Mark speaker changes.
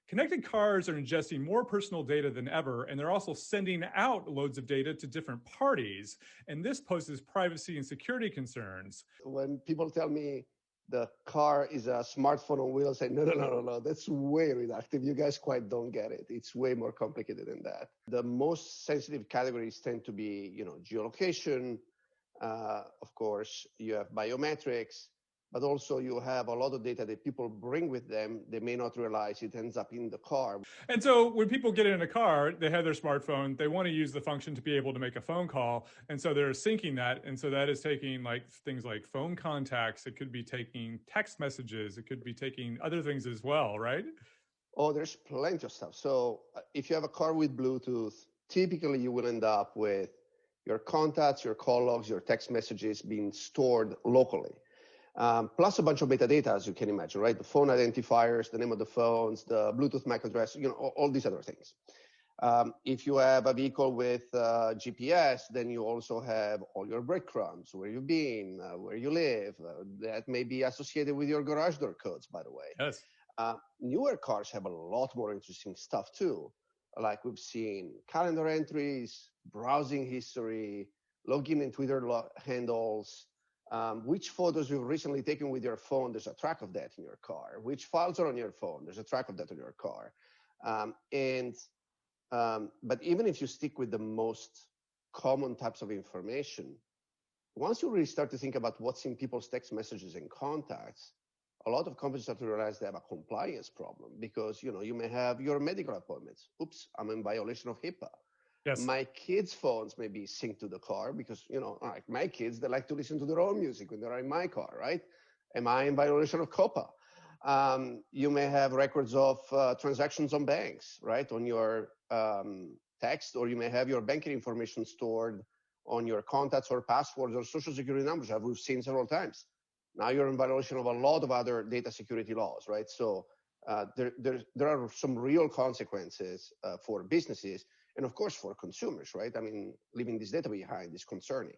Speaker 1: Connected cars are ingesting more personal data than ever, and they're also sending out loads of data to different parties. And this poses privacy and security concerns.
Speaker 2: When people tell me the car is a smartphone on wheels, I say, no, that's way reductive. You guys quite don't get it. It's way more complicated than that. The most sensitive categories tend to be, geolocation. Of course, you have biometrics, but also you have a lot of data that people bring with them. They may not realize it ends up in the car.
Speaker 1: And so when people get in a car, they have their smartphone, they want to use the function to be able to make a phone call. And so they're syncing that. And so that is taking like things like phone contacts. It could be taking text messages. It could be taking other things as well, right?
Speaker 2: Oh, there's plenty of stuff. So if you have a car with Bluetooth, typically you will end up with your contacts, your call logs, your text messages being stored locally. Plus a bunch of metadata, as you can imagine, right? The phone identifiers, the name of the phones, the Bluetooth MAC address, all these other things. If you have a vehicle with GPS, then you also have all your breadcrumbs, where you've been, where you live. That may be associated with your garage door codes, by the way.
Speaker 1: Yes.
Speaker 2: Newer cars have a lot more interesting stuff too. Like we've seen calendar entries, browsing history, login and Twitter handles, which photos you've recently taken with your phone, there's a track of that in your car. Which files are on your phone, there's a track of that on your car. But even if you stick with the most common types of information, once you really start to think about what's in people's text messages and contacts, a lot of companies start to realize they have a compliance problem because, you may have your medical appointments. Oops, I'm in violation of HIPAA.
Speaker 1: Yes.
Speaker 2: My kids' phones may be synced to the car because, like my kids, they like to listen to their own music when they're in my car, right? Am I in violation of COPPA? You may have records of transactions on banks, right, on your text, or you may have your banking information stored on your contacts or passwords or social security numbers, as we've seen several times. Now you're in violation of a lot of other data security laws, right? So there are some real consequences for businesses and, of course, for consumers, right? I mean, leaving this data behind is concerning.